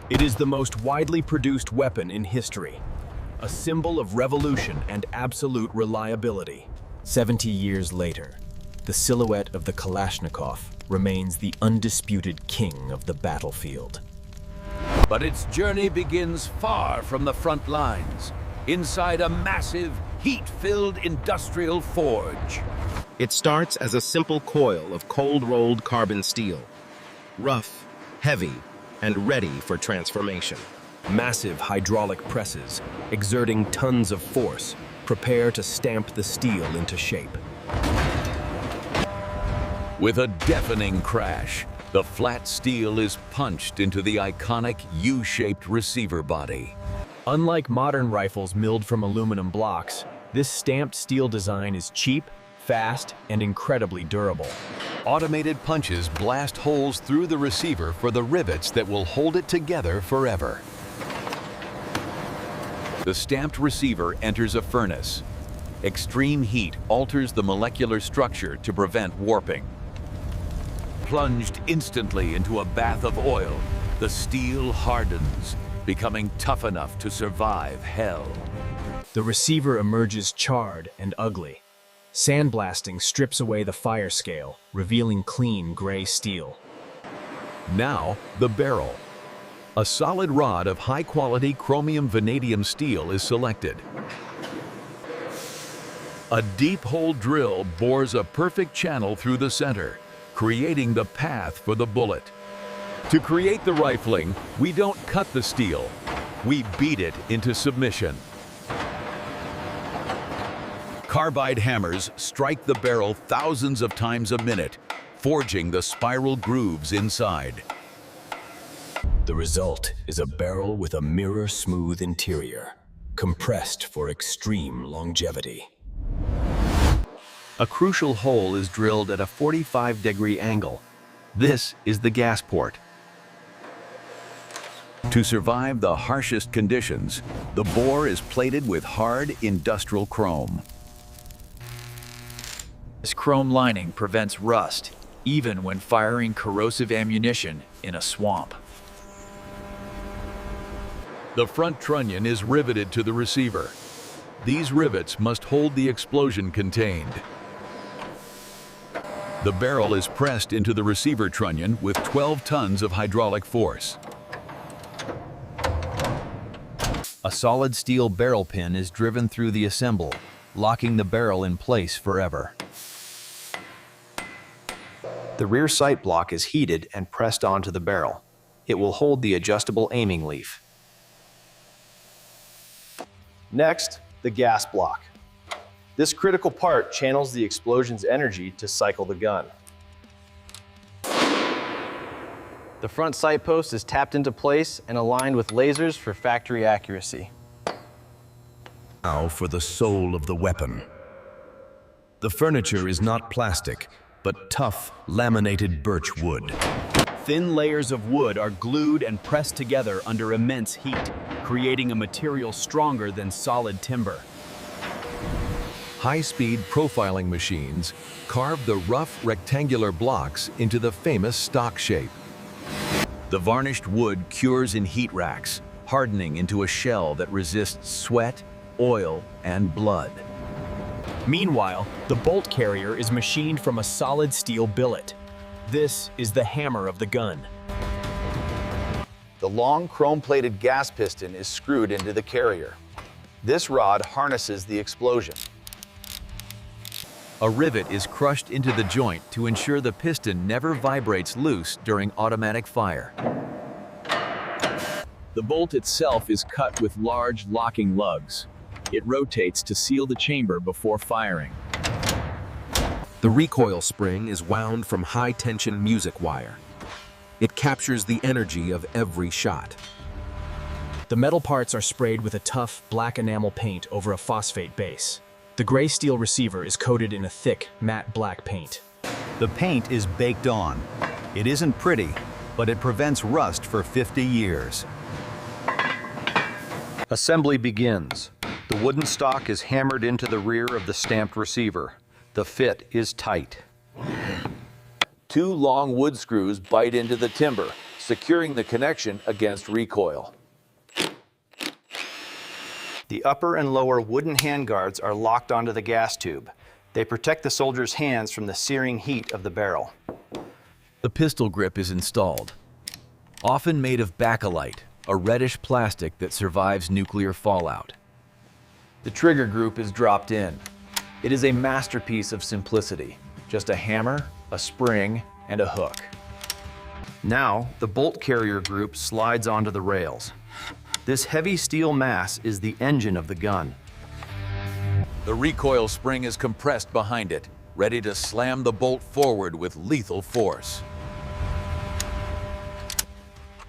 It is the most widely produced weapon in history, a symbol of revolution and absolute reliability. 70 years later, the silhouette of the Kalashnikov remains the undisputed king of the battlefield. But its journey begins far from the front lines, inside a massive, heat-filled industrial forge. It starts as a simple coil of cold-rolled carbon steel, rough, heavy, and ready for transformation. Massive hydraulic presses, exerting tons of force, prepare to stamp the steel into shape. With a deafening crash, the flat steel is punched into the iconic U-shaped receiver body. Unlike modern rifles milled from aluminum blocks, this stamped steel design is cheap, fast, and incredibly durable. Automated punches blast holes through the receiver for the rivets that will hold it together forever. The stamped receiver enters a furnace. Extreme heat alters the molecular structure to prevent warping. Plunged instantly into a bath of oil, the steel hardens, becoming tough enough to survive hell. The receiver emerges charred and ugly. Sandblasting strips away the fire scale, revealing clean gray steel. Now, the barrel. A solid rod of high-quality chromium vanadium steel is selected. A deep-hole drill bores a perfect channel through the center, creating the path for the bullet. To create the rifling, we don't cut the steel, we beat it into submission. Carbide hammers strike the barrel thousands of times a minute, forging the spiral grooves inside. The result is a barrel with a mirror-smooth interior, compressed for extreme longevity. A crucial hole is drilled at a 45-degree angle. This is the gas port. To survive the harshest conditions, the bore is plated with hard industrial chrome. This chrome lining prevents rust, even when firing corrosive ammunition in a swamp. The front trunnion is riveted to the receiver. These rivets must hold the explosion contained. The barrel is pressed into the receiver trunnion with 12 tons of hydraulic force. A solid steel barrel pin is driven through the assemble, locking the barrel in place forever. The rear sight block is heated and pressed onto the barrel. It will hold the adjustable aiming leaf. Next, the gas block. This critical part channels the explosion's energy to cycle the gun. The front sight post is tapped into place and aligned with lasers for factory accuracy. Now for the soul of the weapon. The furniture is not plastic, but tough, laminated birch wood. Thin layers of wood are glued and pressed together under immense heat, creating a material stronger than solid timber. High-speed profiling machines carve the rough rectangular blocks into the famous stock shape. The varnished wood cures in heat racks, hardening into a shell that resists sweat, oil, and blood. Meanwhile, the bolt carrier is machined from a solid steel billet. This is the hammer of the gun. The long chrome-plated gas piston is screwed into the carrier. This rod harnesses the explosion. A rivet is crushed into the joint to ensure the piston never vibrates loose during automatic fire. The bolt itself is cut with large locking lugs. It rotates to seal the chamber before firing. The recoil spring is wound from high-tension music wire. It captures the energy of every shot. The metal parts are sprayed with a tough, black enamel paint over a phosphate base. The gray steel receiver is coated in a thick, matte black paint. The paint is baked on. It isn't pretty, but it prevents rust for 50 years. Assembly begins. The wooden stock is hammered into the rear of the stamped receiver. The fit is tight. Two long wood screws bite into the timber, securing the connection against recoil. The upper and lower wooden handguards are locked onto the gas tube. They protect the soldier's hands from the searing heat of the barrel. The pistol grip is installed, often made of bakelite, a reddish plastic that survives nuclear fallout. The trigger group is dropped in. It is a masterpiece of simplicity. Just a hammer, a spring, and a hook. Now, the bolt carrier group slides onto the rails. This heavy steel mass is the engine of the gun. The recoil spring is compressed behind it, ready to slam the bolt forward with lethal force.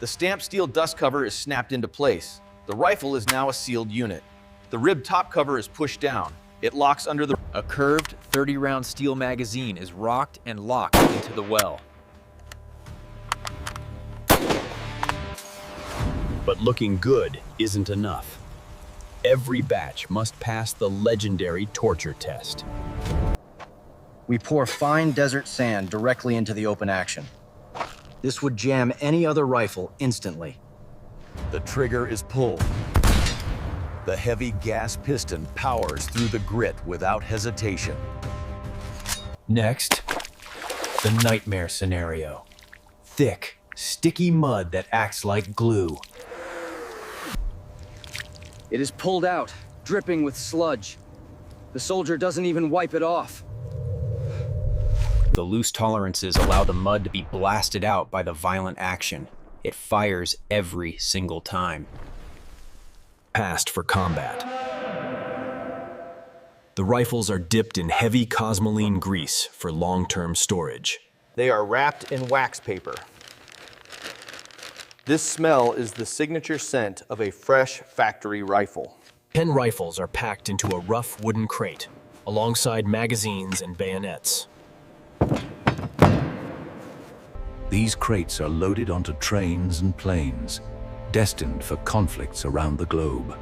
The stamped steel dust cover is snapped into place. The rifle is now a sealed unit. The rib top cover is pushed down. It locks under the... A curved 30-round steel magazine is rocked and locked into the well. But looking good isn't enough. Every batch must pass the legendary torture test. We pour fine desert sand directly into the open action. This would jam any other rifle instantly. The trigger is pulled. The heavy gas piston powers through the grit without hesitation. Next, the nightmare scenario. Thick, sticky mud that acts like glue. It is pulled out, dripping with sludge. The soldier doesn't even wipe it off. The loose tolerances allow the mud to be blasted out by the violent action. It fires every single time. Passed for combat. The rifles are dipped in heavy cosmoline grease for long-term storage. They are wrapped in wax paper. This smell is the signature scent of a fresh factory rifle. 10 rifles are packed into a rough wooden crate, alongside magazines and bayonets. These crates are loaded onto trains and planes, destined for conflicts around the globe.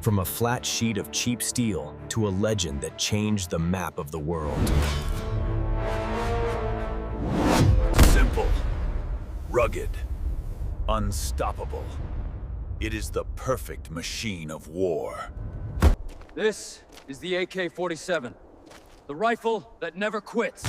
From a flat sheet of cheap steel to a legend that changed the map of the world. Simple, rugged, unstoppable. It is the perfect machine of war. This is the AK-47, the rifle that never quits.